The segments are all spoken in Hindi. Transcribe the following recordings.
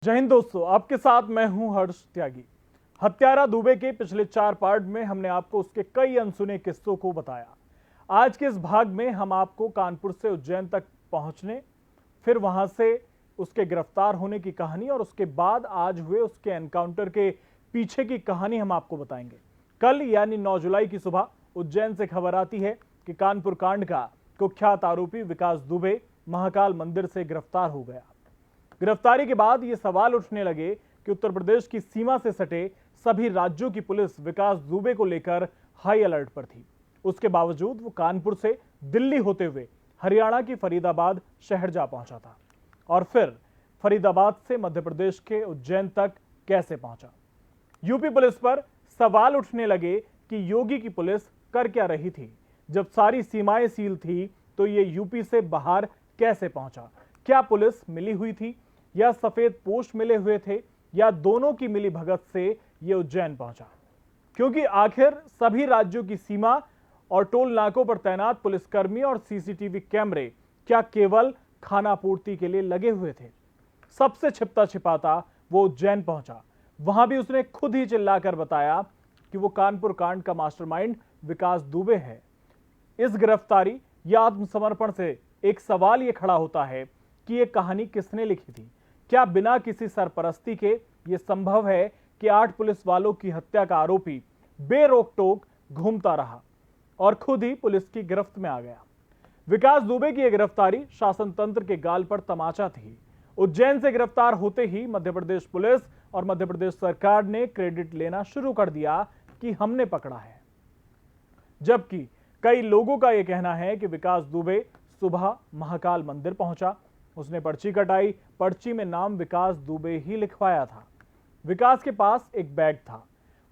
जय हिंद दोस्तों, आपके साथ मैं हूं हर्ष त्यागी। हत्यारा दुबे के पिछले 4 पार्ट में हमने आपको उसके कई अनसुने किस्सों को बताया। आज के इस भाग में हम आपको कानपुर से उज्जैन तक पहुंचने, फिर वहां से उसके गिरफ्तार होने की कहानी और उसके बाद आज हुए उसके एनकाउंटर के पीछे की कहानी हम आपको बताएंगे। कल यानी 9 जुलाई की सुबह उज्जैन से खबर आती है कि कानपुर कांड का कुख्यात आरोपी विकास दुबे महाकाल मंदिर से गिरफ्तार हो गया। गिरफ्तारी के बाद ये सवाल उठने लगे कि उत्तर प्रदेश की सीमा से सटे सभी राज्यों की पुलिस विकास दुबे को लेकर हाई अलर्ट पर थी। उसके बावजूद वो कानपुर से दिल्ली होते हुए हरियाणा की फरीदाबाद शहर जा पहुंचा था और फिर फरीदाबाद से मध्य प्रदेश के उज्जैन तक कैसे पहुंचा। यूपी पुलिस पर सवाल उठने लगे कि योगी की पुलिस कर क्या रही थी। जब सारी सीमाएं सील थी तो ये यूपी से बाहर कैसे पहुंचा। क्या पुलिस मिली हुई थी या सफेद पोश मिले हुए थे या दोनों की मिली भगत से ये उज्जैन पहुंचा। क्योंकि आखिर सभी राज्यों की सीमा और टोल नाकों पर तैनात पुलिसकर्मी और सीसीटीवी कैमरे क्या केवल खाना पूर्ति के लिए लगे हुए थे। सबसे छिपता छिपाता वो उज्जैन पहुंचा। वहां भी उसने खुद ही चिल्लाकर बताया कि वो कानपुर कांड का मास्टरमाइंड विकास दुबे है। इस गिरफ्तारी या आत्मसमर्पण से एक सवाल यह खड़ा होता है कि यह कहानी किसने लिखी थी। क्या बिना किसी सरपरस्ती के यह संभव है कि 8 पुलिस वालों की हत्या का आरोपी बेरोक टोक घूमता रहा और खुद ही पुलिस की गिरफ्त में आ गया। विकास दुबे की यह गिरफ्तारी शासन तंत्र के गाल पर तमाचा थी। उज्जैन से गिरफ्तार होते ही मध्य प्रदेश पुलिस और मध्य प्रदेश सरकार ने क्रेडिट लेना शुरू कर दिया कि हमने पकड़ा है, जबकि कई लोगों का यह कहना है कि विकास दुबे सुबह महाकाल मंदिर पहुंचा, उसने पर्ची कटाई, पर्ची में नाम विकास दुबे ही लिखवाया था। विकास के पास एक बैग था।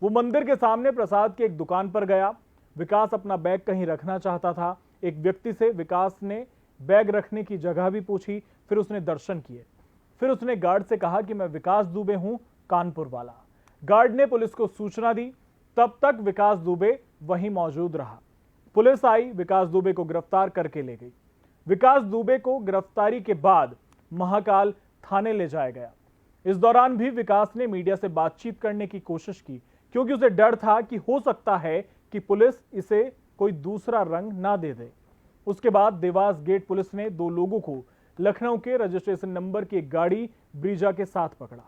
वो मंदिर के सामने प्रसाद की एक दुकान पर गया। विकास अपना बैग कहीं रखना चाहता था। एक व्यक्ति से विकास ने बैग रखने की जगह भी पूछी, फिर उसने दर्शन किए। फिर उसने गार्ड से कहा कि मैं विकास दुबे हूं, कानपुर वाला। गार्ड ने पुलिस को सूचना दी। तब तक विकास दुबे वहीं मौजूद रहा। पुलिस आई, विकास दुबे को गिरफ्तार करके ले गई। विकास दुबे को गिरफ्तारी के बाद महाकाल थाने ले जाया गया। इस दौरान भी विकास ने मीडिया से बातचीत करने की कोशिश की, क्योंकि उसे डर था कि हो सकता है कि पुलिस इसे कोई दूसरा रंग ना दे दे। उसके बाद देवास गेट पुलिस ने 2 लोगों को लखनऊ के रजिस्ट्रेशन नंबर की एक गाड़ी ब्रीजा के साथ पकड़ा।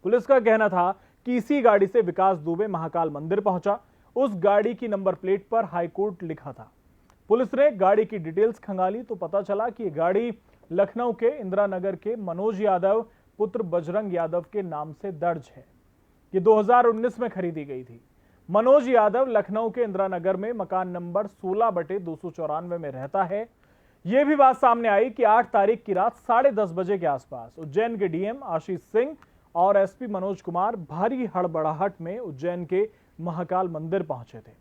पुलिस का कहना था कि इसी गाड़ी से विकास दुबे महाकाल मंदिर पहुंचा। उस गाड़ी की नंबर प्लेट पर हाईकोर्ट लिखा था। पुलिस ने गाड़ी की डिटेल्स खंगाली तो पता चला कि गाड़ी लखनऊ के इंदिरा नगर के मनोज यादव पुत्र बजरंग यादव के नाम से दर्ज है। ये 2019 में खरीदी गई थी। मनोज यादव लखनऊ के इंदिरा नगर में मकान नंबर 16/294 में रहता है। यह भी बात सामने आई कि 8 तारीख की रात 10:30 बजे के आसपास उज्जैन के डीएम आशीष सिंह और एसपी मनोज कुमार भारी हड़बड़ाहट में उज्जैन के महाकाल मंदिर पहुंचे थे।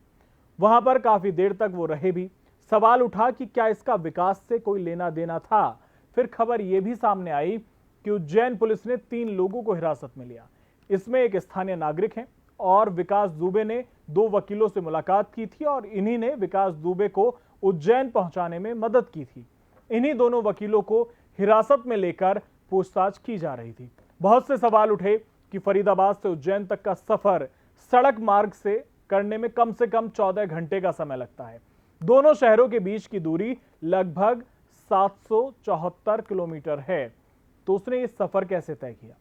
वहां पर काफी देर तक वो रहे भी। सवाल उठा कि क्या इसका विकास से कोई लेना देना था। फिर खबर यह भी सामने आई कि उज्जैन पुलिस ने 3 लोगों को हिरासत में लिया। इसमें एक स्थानीय नागरिक हैं और विकास दुबे ने 2 वकीलों से मुलाकात की थी और इन्हीं ने विकास दुबे को उज्जैन पहुंचाने में मदद की थी। इन्हीं दोनों वकीलों को हिरासत में लेकर पूछताछ की जा रही थी। बहुत से सवाल उठे कि फरीदाबाद से उज्जैन तक का सफर सड़क मार्ग से करने में कम से कम 14 घंटे का समय लगता है। दोनों शहरों के बीच की दूरी लगभग 774 किलोमीटर है, तो उसने ये सफर कैसे तय किया।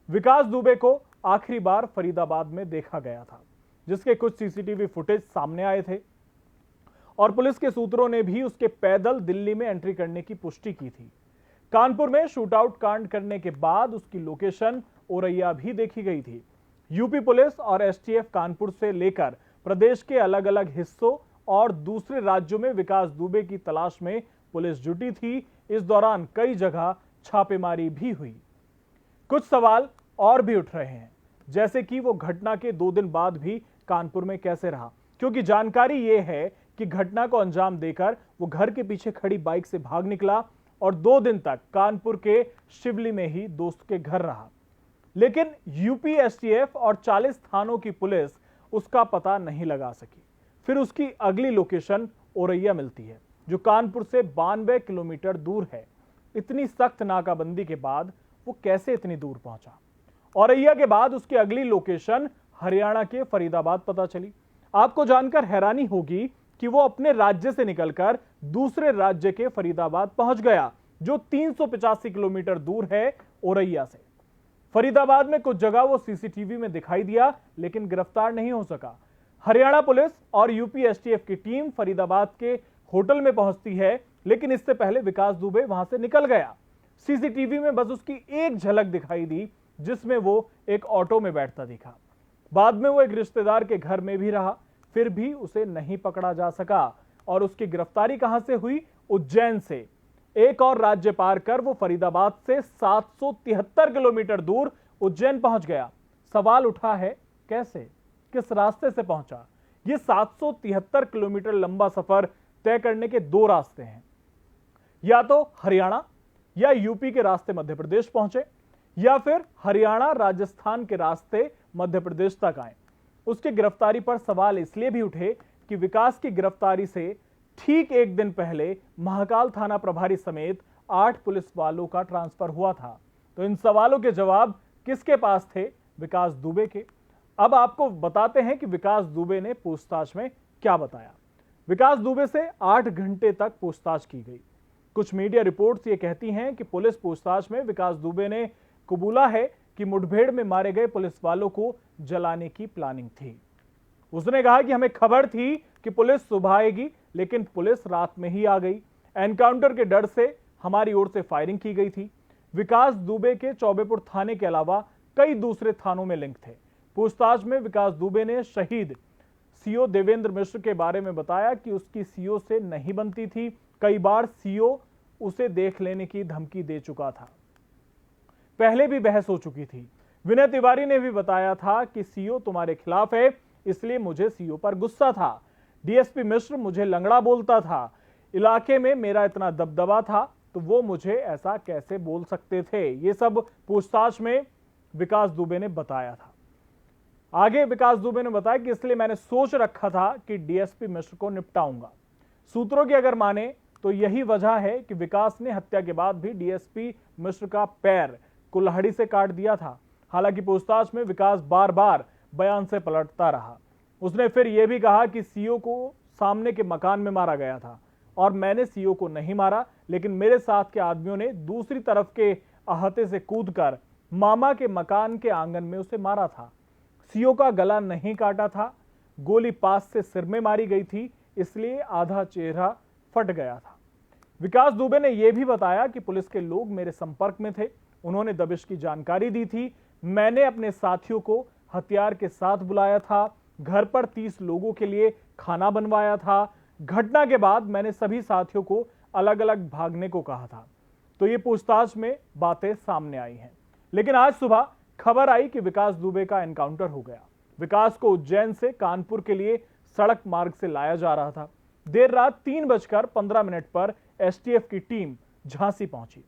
विकास दुबे को आखिरी बार फरीदाबाद में देखा गया था, जिसके कुछ सीसीटीवी फुटेज सामने आए थे और पुलिस के सूत्रों ने भी उसके पैदल दिल्ली में एंट्री करने की पुष्टि की थी। कानपुर में शूटआउट कांड करने के बाद उसकी लोकेशन औरैया भी देखी गई थी। यूपी पुलिस और एसटीएफ कानपुर से लेकर प्रदेश के अलग अलग हिस्सों और दूसरे राज्यों में विकास दुबे की तलाश में पुलिस जुटी थी। इस दौरान कई जगह छापेमारी भी हुई। कुछ सवाल और भी उठ रहे हैं, जैसे कि वो घटना के 2 दिन बाद भी कानपुर में कैसे रहा, क्योंकि जानकारी यह है कि घटना को अंजाम देकर वो घर के पीछे खड़ी बाइक से भाग निकला और 2 दिन तक कानपुर के शिवली में ही दोस्त के घर रहा। लेकिन यूपी एसटीएफ और 40 थानों की पुलिस उसका पता नहीं लगा सकी। फिर उसकी अगली लोकेशन औरैया मिलती है, जो कानपुर से 92 किलोमीटर दूर है। इतनी सख्त नाकाबंदी के बाद वो कैसे इतनी दूर पहुंचा। औरैया के बाद उसकी अगली लोकेशन हरियाणा के फरीदाबाद पता चली। आपको जानकर हैरानी होगी कि वो अपने राज्य से निकलकर दूसरे राज्य के फरीदाबाद पहुंच गया, जो 385 किलोमीटर दूर है औरैया से। फरीदाबाद में कुछ जगह वो सीसीटीवी में दिखाई दिया, लेकिन गिरफ्तार नहीं हो सका। हरियाणा पुलिस और यूपी एसटीएफ की टीम फरीदाबाद के होटल में पहुंचती है, लेकिन इससे पहले विकास दुबे वहां से निकल गया। सीसीटीवी में बस उसकी एक झलक दिखाई दी, जिसमें वो एक ऑटो में बैठता दिखा। बाद में वो एक रिश्तेदार के घर में भी रहा, फिर भी उसे नहीं पकड़ा जा सका। और उसकी गिरफ्तारी कहां से हुई? उज्जैन से। एक और राज्य पार कर वो फरीदाबाद से 773 किलोमीटर दूर उज्जैन पहुंच गया। सवाल उठा है, कैसे, किस रास्ते से पहुंचा? ये 773 किलोमीटर लंबा सफर तय करने के दो रास्ते हैं। या तो हरियाणा या यूपी के रास्ते मध्य प्रदेश पहुंचे, या फिर हरियाणा राजस्थान के रास्ते मध्य प्रदेश तक आए। उसकी गिरफ्तारी पर सवाल इसलिए भी उठे कि विकास की गिरफ्तारी से ठीक एक दिन पहले महाकाल थाना प्रभारी समेत 8 पुलिस वालों का ट्रांसफर हुआ था। तो इन सवालों के जवाब किसके पास थे? विकास दुबे के। अब आपको बताते हैं कि विकास दुबे ने पूछताछ में क्या बताया। विकास दुबे से 8 घंटे तक पूछताछ की गई। कुछ मीडिया रिपोर्ट्स ये कहती हैं कि पुलिस पूछताछ में विकास दुबे ने कबूला है कि मुठभेड़ में मारे गए पुलिस वालों को जलाने की प्लानिंग थी। उसने कहा कि हमें खबर थी कि पुलिस सुबह आएगी, लेकिन पुलिस रात में ही आ गई। एनकाउंटर के डर से हमारी ओर से फायरिंग की गई थी। विकास दुबे के चौबेपुर थाने के अलावा कई दूसरे थानों में लिंक थे। पूछताछ में विकास दुबे ने शहीद सीओ देवेंद्र मिश्र के बारे में बताया कि उसकी सीओ से नहीं बनती थी। कई बार सीओ उसे देख लेने की धमकी दे चुका था, पहले भी बहस हो चुकी थी। विनय तिवारी ने भी बताया था कि सीओ तुम्हारे खिलाफ है, इसलिए मुझे सीओ पर गुस्सा था। डीएसपी मिश्र मुझे लंगड़ा बोलता था। इलाके में मेरा इतना दबदबा था, तो वो मुझे ऐसा कैसे बोल सकते थे? ये सब पूछताछ में विकास दुबे ने बताया था। आगे विकास दुबे ने बताया कि इसलिए मैंने सोच रखा था कि डीएसपी मिश्र को निपटाऊंगा। सूत्रों की अगर माने तो यही वजह है कि विकास ने हत्या के बाद भी डीएसपी मिश्र का पैर कुल्हाड़ी से काट दिया था। हालांकि पूछताछ में विकास बार बार बयान से पलटता रहा। उसने फिर यह भी कहा कि सीओ को सामने के मकान में मारा गया था और मैंने सीओ को नहीं मारा, लेकिन मेरे साथ के आदमियों ने दूसरी तरफ के अहाते से कूदकर मामा के मकान के आंगन में उसे मारा था। सीओ का गला नहीं काटा था, गोली पास से सिर में मारी गई थी, इसलिए आधा चेहरा फट गया था। विकास दुबे ने यह भी बताया कि पुलिस के लोग मेरे संपर्क में थे, उन्होंने दबिश की जानकारी दी थी। मैंने अपने साथियों को हथियार के साथ बुलाया था, घर पर 30 लोगों के लिए खाना बनवाया था। घटना के बाद मैंने सभी साथियों को अलग अलग भागने को कहा था। तो ये पूछताछ में बातें सामने आई हैं। लेकिन आज सुबह खबर आई कि विकास दुबे का एनकाउंटर हो गया। विकास को उज्जैन से कानपुर के लिए सड़क मार्ग से लाया जा रहा था। देर रात 3:15 पर एसटीएफ की टीम झांसी पहुंची।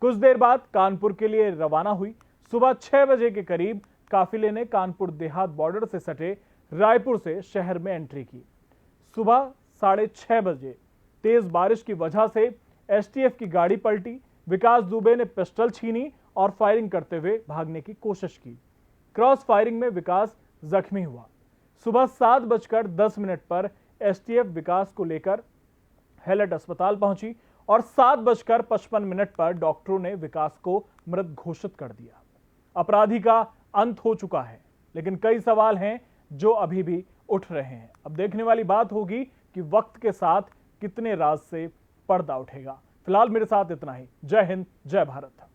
कुछ देर बाद कानपुर के लिए रवाना हुई। सुबह 6 बजे के करीब काफिले ने कानपुर देहात बॉर्डर से सटे रायपुर से शहर में एंट्री की। सुबह 6:30 बजे तेज बारिश की वजह से एसटीएफ की गाड़ी पलटी। विकास दुबे ने पिस्टल छीनी और फायरिंग करते हुए भागने की कोशिश की। क्रॉस फायरिंग में विकास जख्मी हुआ। सुबह 7:10 पर एसटीएफ विकास को लेकर हैलट अस्पताल पहुंची और 7:55 पर डॉक्टरों ने विकास को मृत घोषित कर दिया। अपराधी का अंत हो चुका है, लेकिन कई सवाल हैं जो अभी भी उठ रहे हैं। अब देखने वाली बात होगी कि वक्त के साथ कितने राज से पर्दा उठेगा। फिलहाल मेरे साथ इतना ही। जय हिंद, जय भारत।